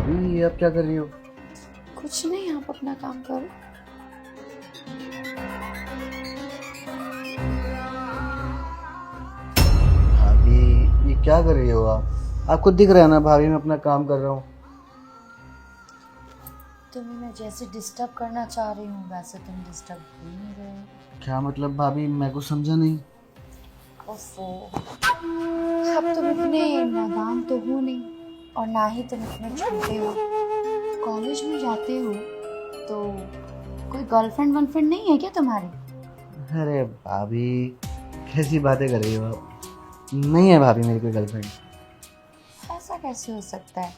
भाभी ये आप क्या कर रही हो? कुछ नहीं, आप अपना काम करो। भाभी ये क्या कर रही हो आप? आपको दिख रहा है ना भाभी मैं अपना काम कर रहा हूँ। तुम्हें मैं जैसे डिस्टर्ब करना चाह रही हूँ वैसे तुम डिस्टर्ब हो ही नहीं रहे हो। क्या मतलब भाभी, मैं कुछ समझा नहीं। ओफो, अब तुम इतने नादान तो हो नहीं और ना ही तुम इतने छोटे हो। कॉलेज में जाते हो तो कोई गर्लफ्रेंड वर्लफ्रेंड नहीं है क्या तुम्हारी? अरे भाभी कैसी बातें कर रही हो आप? नहीं है भाभी मेरी कोई गर्लफ्रेंड। ऐसा कैसे हो सकता है?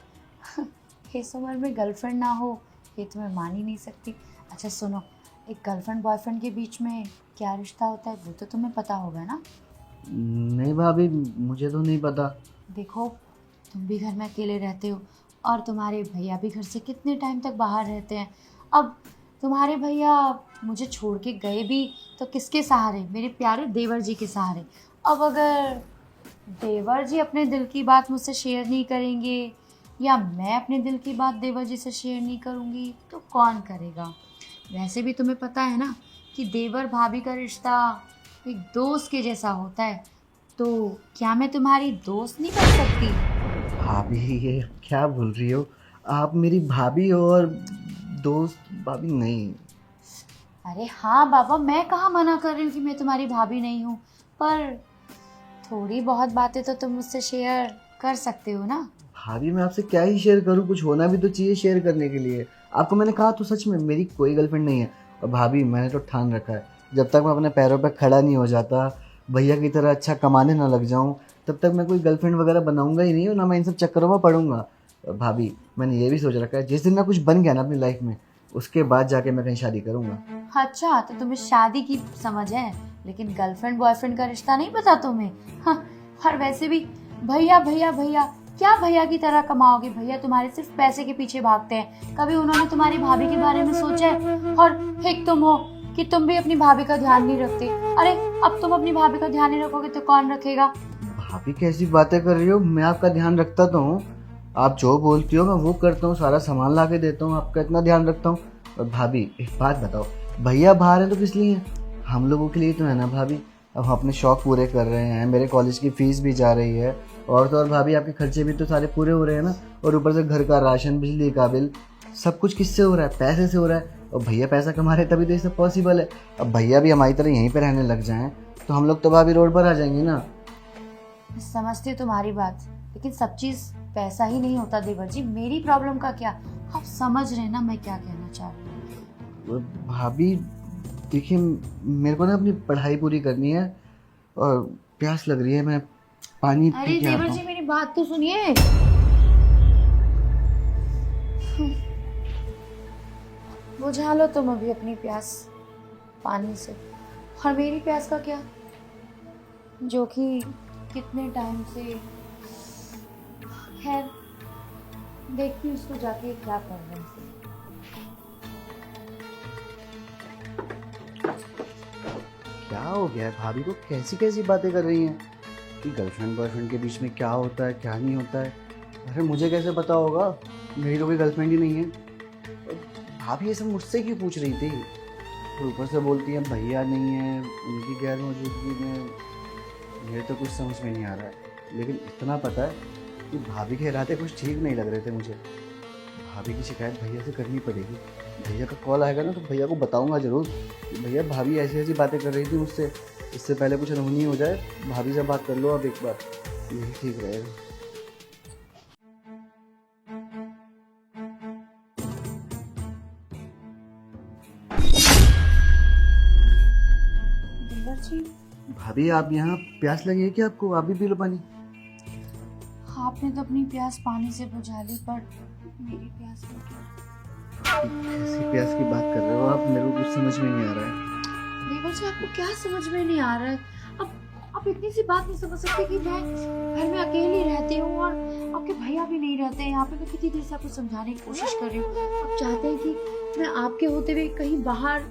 इस उम्र में गर्लफ्रेंड ना हो ये तो मैं मान ही नहीं सकती। अच्छा सुनो, एक गर्लफ्रेंड बॉयफ्रेंड के बीच में क्या रिश्ता होता है वो तो तुम्हें पता होगा ना? नहीं भाभी, मुझे तो नहीं पता। देखो, तुम भी घर में अकेले रहते हो और तुम्हारे भैया भी घर से कितने टाइम तक बाहर रहते हैं। अब तुम्हारे भैया मुझे छोड़ के गए भी तो किसके सहारे? मेरे प्यारे देवर जी के सहारे। अब अगर देवर जी अपने दिल की बात मुझसे शेयर नहीं करेंगे या मैं अपने दिल की बात देवर जी से शेयर नहीं करूँगी तो कौन करेगा? वैसे भी तुम्हें पता है ना कि देवर भाभी का रिश्ता एक दोस्त के जैसा होता है, तो क्या मैं तुम्हारी दोस्त नहीं बन सकती? भाभी ये क्या बोल रही हो? आप मेरी भाभी हो और दोस्त भाभी नहीं। अरे हाँ बाबा, मैं कहाँ मना कर रही हूँ कि मैं तुम्हारी भाभी नहीं हूँ, पर थोड़ी बहुत बातें तो तुम मुझसे शेयर कर सकते हो ना। भाभी मैं आपसे क्या ही शेयर करूँ, कुछ होना भी तो चाहिए शेयर करने के लिए। आपको मैंने कहा तो सच में मेरी कोई गर्लफ्रेंड नहीं है। और भाभी मैंने तो ठान रखा है, जब तक मैं अपने पैरों पर खड़ा नहीं हो जाता, भैया की तरह अच्छा कमाने ना लग जाऊँ, तब तक मैं कोई गर्लफ्रेंड वगैरह बनाऊंगा ही नहीं और ना मैं इन सब चक्करों में पड़ूंगा। और भाभी मैंने ये भी सोच रखा है, जिस दिन मैं कुछ बन गया ना अपनी लाइफ में, उसके बाद जाके मैं कहीं शादी करूंगा। अच्छा, तो तुम्हें शादी की समझ है लेकिन गर्लफ्रेंड बॉयफ्रेंड का रिश्ता नहीं पता तुम्हें? हाँ, और वैसे भी भैया भैया भैया, क्या भैया की तरह कमाओगे? भैया तुम्हारे सिर्फ पैसे के पीछे भागते हैं। कभी उन्होंने तुम्हारी भाभी के बारे में सोचा है? और एक तुम हो कि तुम भी अपनी भाभी का ध्यान नहीं रखते। अरे अब तुम अपनी भाभी का ध्यान नहीं रखोगे तो कौन रखेगा? भाभी कैसी बातें कर रही हो? मैं आपका ध्यान रखता तो हूँ, आप जो बोलती हो मैं वो करता हूँ, सारा सामान ला के देता हूँ, आपका इतना ध्यान रखता हूँ। और भाभी एक बात बताओ, भैया बाहर हैं तो किस लिए हैं? हम लोगों के लिए तो है ना भाभी। अब हम अपने शौक पूरे कर रहे हैं, मेरे कॉलेज की फीस भी जा रही है, और तो और भाभी आपके खर्चे भी तो सारे पूरे हो रहे हैं ना। और ऊपर से घर का राशन, बिजली का बिल, सब कुछ किससे हो रहा है? पैसे से हो रहा है। और भैया पैसा कमा रहे हैं तभी तो ये सब पॉसिबल है। अब भैया भी हमारी तरह यहीं पर रहने लग जाएं तो हम लोग तो भाभी रोड पर आ जाएंगे ना। मैं समझती हूँ तुम्हारी बात, लेकिन सब चीज पैसा ही नहीं होता देवर जी। मेरी प्रॉब्लम का क्या? आप समझ रहे हैं ना मैं क्या कहना चाह रही हूँ? भाभी देखिए, मेरे को ना अपनी पढ़ाई पूरी करनी है और प्यास लग रही है, मैं पानी अरे पी के आता देवर जी हूँ। मेरी बात तो सुनिए। बुझा लो तुम अभी अपनी प्यास पानी से, और मेरी प्यास का क्या, जो कि कितने टाइम से, खैर देखती हूँ उसको जाके क्या कर रहे हैं। क्या हो गया है भाभी को? कैसी कैसी बातें कर रही हैं कि गर्लफ्रेंड बॉयफ्रेंड के बीच में क्या होता है क्या नहीं होता है। अरे मुझे कैसे पता होगा? मेरी तो कोई गर्लफ्रेंड ही नहीं है। और भाभी ये सब मुझसे क्यों पूछ रही थी? और ऊपर से बोलती है भैया नहीं है, उनकी गैर मौजूदगी में। मेरे तो कुछ समझ में नहीं आ रहा है, लेकिन इतना पता है कि भाभी के इरादे कुछ ठीक नहीं लग रहे थे मुझे। भाभी की शिकायत भैया से करनी पड़ेगी। भैया का कॉल आएगा ना तो भैया को बताऊंगा ज़रूर कि भैया भाभी ऐसी ऐसी बातें कर रही थी मुझसे। इससे पहले कुछ अनहोनी हो जाए, भाभी से बात कर लो अब एक बार, यही ठीक रहेगा। देवर जी, भाभी आप यहाँ, प्यास लगी है क्या आपको? आप भी पी लो पानी। आपने तो अपनी प्यास पानी से बुझा ली, पर मेरी प्यास का क्या? कैसी प्यास की बात कर रहे हो आप? मेरे को कुछ समझ में नहीं आ रहा है। देवर जी आपको क्या समझ में नहीं आ रहा है? अब आप इतनी सी बात नहीं समझ सकते कि मैं घर में अकेली रहती हूँ और आपके भैया भी नहीं रहते हैं यहाँ पे। मैं कितनी देर से आपको समझाने की कोशिश कर रही हूँ, आप चाहते हैं कि मैं आपके होते हुए कहीं बाहर।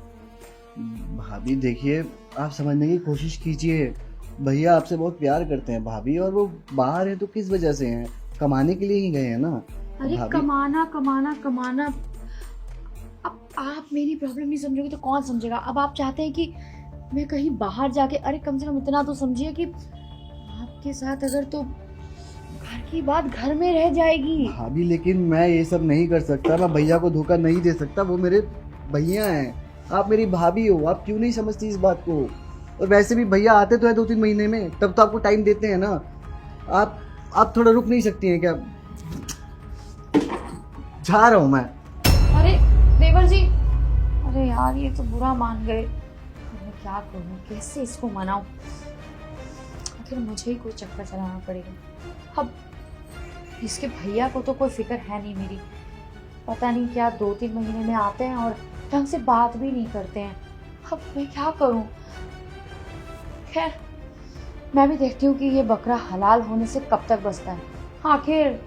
भाभी देखिए, आप समझने की कोशिश कीजिए। भैया आपसे बहुत प्यार करते हैं भाभी, और वो बाहर हैं तो किस वजह से हैं? कमाने के लिए ही गए हैं ना। अरे भाभी- कमाना कमाना कमाना, अब आप मेरी प्रॉब्लम नहीं समझोगे तो कौन समझेगा। अब आप चाहते हैं कि मैं कहीं बाहर जाके, अरे कम से कम इतना तो समझिए कि आपके साथ अगर तो घर की बात घर में रह जाएगी। भाभी लेकिन मैं ये सब नहीं कर सकता, मैं भैया को धोखा नहीं दे सकता, वो मेरे भैया हैं। आप मेरी भाभी हो, आप क्यों नहीं समझती इस बात को? और वैसे भी भैया आते तो है 2-3 महीने में, तब तो आपको टाइम देते हैं ना। आप थोड़ा रुक नहीं सकती हैं क्या? जा रहा हूँ मैं। अरे देवर जी, अरे यार ये तो बुरा मान गए। अब मैं क्या करूँ, कैसे इसको मनाऊं? आखिर मुझे ही कोई चक्कर चलाना पड़ेगा। अब इसके भैया को तो कोई फिक्र है नहीं मेरी, पता नहीं क्या 2-3 महीने में आते हैं और ढंग से बात भी नहीं करते हैं। अब मैं क्या करूं? खैर मैं भी देखती हूँ कि ये बकरा हलाल होने से कब तक बचता है। आखिर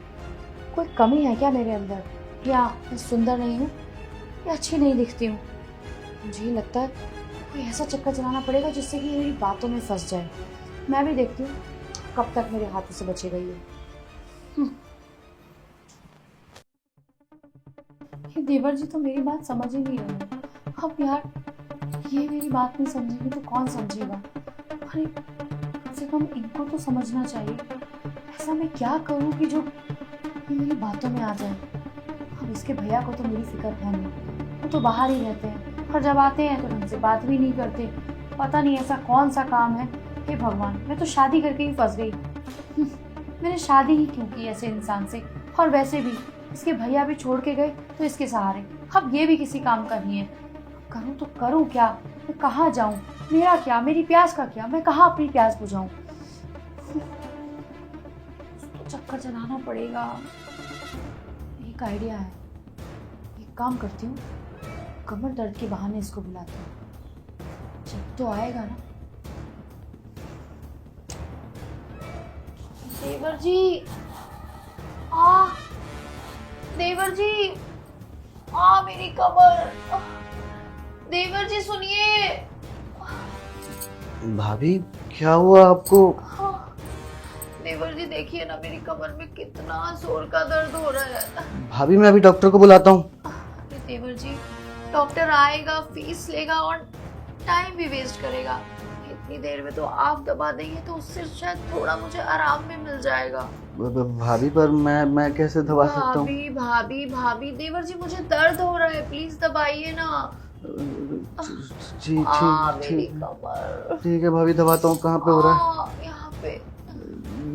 कोई कमी है क्या मेरे अंदर, या मैं सुंदर नहीं हूँ या अच्छी नहीं दिखती हूँ? मुझे ही लगता है कोई ऐसा चक्कर चलाना पड़ेगा जिससे कि मेरी बातों में फंस जाए। मैं भी देखती हूँ कब तक मेरे हाथों से बचेगा ये। ये देवर जी तो मेरी बात समझ ही नहीं रहे। अब यार ये मेरी बात नहीं समझेंगे तो कौन समझेगा? अरे कम से कम इनको तो समझना चाहिए। ऐसा मैं क्या करूँ कि जो ये मेरी बातों में आ जाए? अब इसके भैया को तो मेरी फिक्र है नहीं, वो तो बाहर ही रहते हैं और जब आते हैं तो ढंग से बात भी नहीं करते। पता नहीं ऐसा कौन सा काम है। हे भगवान, मैं तो शादी करके ही फंस गई। मैंने शादी ही क्यों की ऐसे इंसान से? और वैसे भी इसके भैया भी छोड़ के गए तो इसके सहारे अब ये भी किसी काम का नहीं है। करूँ तो करूँ क्या? मैं कहाँ जाऊँ? मेरा क्या, मेरी प्यास का क्या? मैं कहाँ अपनी प्यास बुझाऊँ? तो चक्कर चलाना पड़ेगा। एक आइडिया है, एक काम करती हूँ, कमर दर्द के बहाने इसको बुलाती हूँ, जब तो आएगा ना। देवर जी, आ देवर जी, मेरी कमर। देवर जी सुनिए। भाभी क्या हुआ आपको? देवर जी देखिए ना, मेरी कमर में कितना जोर का दर्द हो रहा है। भाभी मैं अभी डॉक्टर को बुलाता हूँ। अरे देवर जी, डॉक्टर आएगा, फीस लेगा और टाइम भी वेस्ट करेगा। इतनी देर में तो आप दबा देंगे तो उससे शायद थोड़ा मुझे आराम भी मिल जाएगा। भाभी पर मैं कैसे दबा सकता हूँ? भाभी भाभी भाभी, देवर जी मुझे दर्द हो रहा है, प्लीज दबाइए ना। जी मेरी ठीक कमर। ठीक है भाभी, दबाता हूँ। कहाँ पे हो रहा है? यहाँ पे।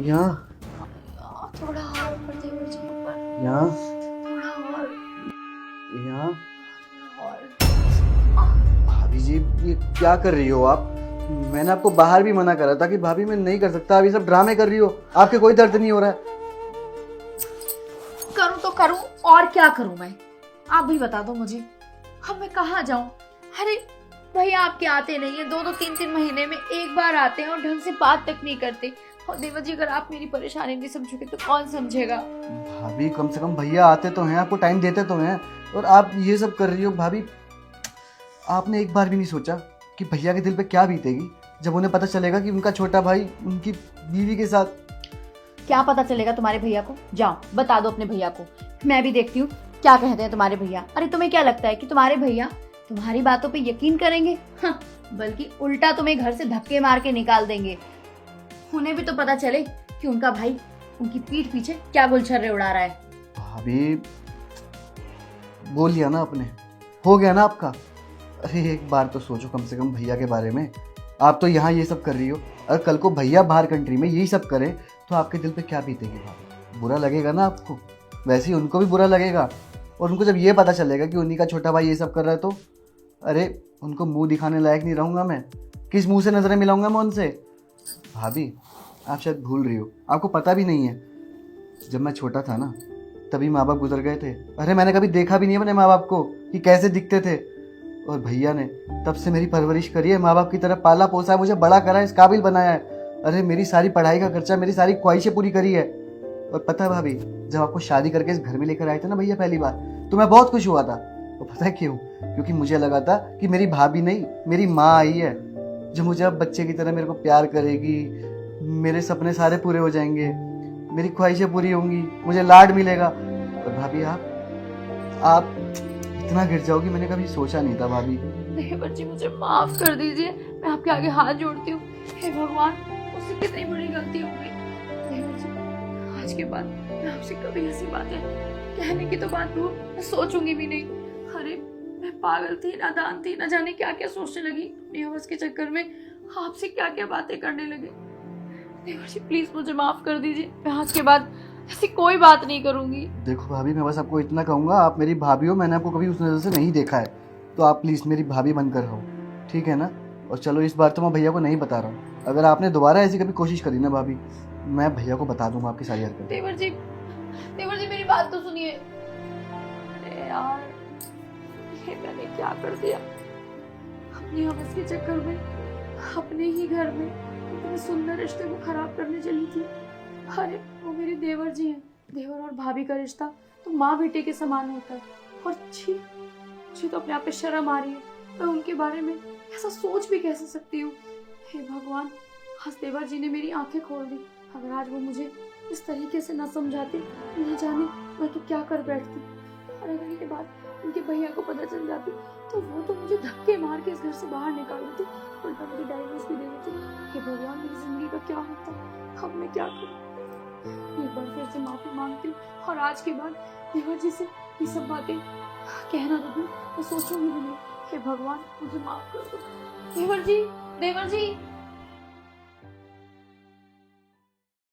यहाँ? थोड़ा और ऊपर देवर जी, ऊपर। यहाँ? थोड़ा और। यहाँ? और। भाभी जी ये क्या कर रही हो आप? मैंने आपको बाहर भी मना करा था कि भाभी मैं नहीं कर सकता, आप ये सब ड्रामे कर रही हो। आपके कोई दर्द नहीं हो रहा है? करूं तो करूं, और क्या करूं मैं? आप भी बता दो मुझे, अब मैं कहाँ जाऊं? अरे भैया आपके आते नहीं है, 2-2 3-3 महीने में एक बार आते हैं और ढंग से बात तक नहीं करते। और देवर जी अगर आप मेरी परेशानी नहीं समझोगे तो कौन समझेगा? भाभी कम से कम भैया आते तो हैं, आपको टाइम देते तो हैं, और आप ये सब कर रही हो। भाभी आपने एक बार भी नहीं सोचा कि भैया के दिल पे क्या बीतेगी जब उन्हें पता चलेगा कि उनका छोटा भाई उनकी बीवी के साथ। क्या पता चलेगा तुम्हारे भैया को? जाओ बता दो अपने भैया को, मैं भी देखती हूँ क्या कहते हैं तुम्हारे भैया। अरे तुम्हें क्या लगता है कि तुम्हारे भैया तुम्हारी बातों पे यकीन करेंगे? हाँ, बल्कि उल्टा तुम्हें घर से धक्के मार के निकाल देंगे। उन्हें भी तो पता चले कि उनका भाई उनकी पीठ पीछे क्या गुलछर्रे उड़ा रहा है। भाभी बोल लिया ना आपने, हो गया ना आपका। अरे एक बार तो सोचो कम से कम भैया के बारे में। आप तो यहाँ ये सब कर रही हो, अगर कल को भैया बाहर कंट्री में यही सब करे तो आपके दिल पे क्या बीतेगी? भाभी बुरा लगेगा ना आपको, वैसे ही उनको भी बुरा लगेगा। और उनको जब ये पता चलेगा कि उन्हीं का छोटा भाई ये सब कर रहा है तो अरे उनको मुंह दिखाने लायक नहीं रहूँगा मैं। किस मुंह से नजरें मिलाऊंगा मैं उनसे? भाभी आप शायद भूल रही हो, आपको पता भी नहीं है, जब मैं छोटा था ना तभी माँ बाप गुजर गए थे। अरे मैंने कभी देखा भी नहीं है अपने माँ बाप को कि कैसे दिखते थे, और भैया ने तब से मेरी परवरिश करी है, माँ बाप की तरह पाला पोसा है, मुझे बड़ा करा है, इस काबिल बनाया है। अरे मेरी सारी पढ़ाई का खर्चा, मेरी सारी ख्वाहिशें पूरी करी है। और पता है भाभी, जब आपको शादी करके इस घर में लेकर आए थे ना भैया पहली बार, तो मैं बहुत खुश हुआ था। और पता है क्यों? क्योंकि मुझे लगा था कि मेरी भाभी नहीं मेरी माँ आई है, जो मुझे अब बच्चे की तरह मेरे को प्यार करेगी, मेरे सपने सारे पूरे हो जाएंगे, मेरी ख्वाहिशें पूरी होंगी, मुझे लाड मिलेगा। और भाभी आप इतना गिर जाओगी मैंने कभी सोचा नहीं था भाभी। देवर जी मुझे माफ कर दीजिए, मैं आपके आगे हाथ जोड़ती हूँ। हे भगवान, मुझसे कितनी बड़ी गलती हो गई। देवर जी, आज के बाद मैं आपसे कभी ऐसी बातें कहने की तो बात दूर, मैं सोचूंगी भी नहीं। अरे मैं पागल थी, नादान थी, न जाने क्या क्या सोचने लगी अपनी हवस के चक्कर में, आपसे क्या क्या बातें करने लगे। देवर जी प्लीज मुझे माफ कर दीजिए, मैं आज के बाद ऐसी कोई बात नहीं करूंगी। देखो भाभी, मैं बस आपको इतना कहूँगा, आप मेरी भाभी हो, मैंने आपको कभी उस नज़र से नहीं देखा है, तो आप प्लीज़ मेरी भाभी बनकर रहो, ठीक है ना। और चलो इस बार तो मैं भैया को नहीं बता रहा हूँ, अगर आपने दोबारा ऐसी कभी कोशिश करी ना भाभी, मैं भैया को बता दूंगा आपकी सारी हरकतें। देवर जी मेरी बात तो सुनिए। अरे यार, ये मैंने क्या कर दिया। अपनी हवस के चक्कर में अपने ही घर में इतने सुंदर रिश्ते को खराब करने चली थी। अरे वो मेरे देवर जी हैं, देवर और भाभी का रिश्ता तो माँ बेटे के समान होता है। और छी, मुझे तो अपने आप पे शर्म आ रही है, मैं उनके बारे में ऐसा सोच भी कैसे सकती हूँ। हे भगवान, आज देवर जी ने मेरी आंखें खोल दी। अगर आज वो मुझे इस तरीके से ना समझाती, न जाने मैं तो क्या कर बैठती। और अगर ये बात उनके भैया को पता चल जाती तो वो तो मुझे धक्के मार के इस घर से बाहर निकाल देते, उल्टा मुझे डाइवोर्स भी दे देते। हे भगवान, मेरी जिंदगी का क्या होता, अब मैं क्या करूँ। एक बार फिर से माफी मांगती हूँ, और आज के बाद देवर जी से ये सब बातें कहना नहीं, मैं सोचूंगी भी नहीं। हे भगवान, मुझे माफ कर दो। देवर जी, देवर जी।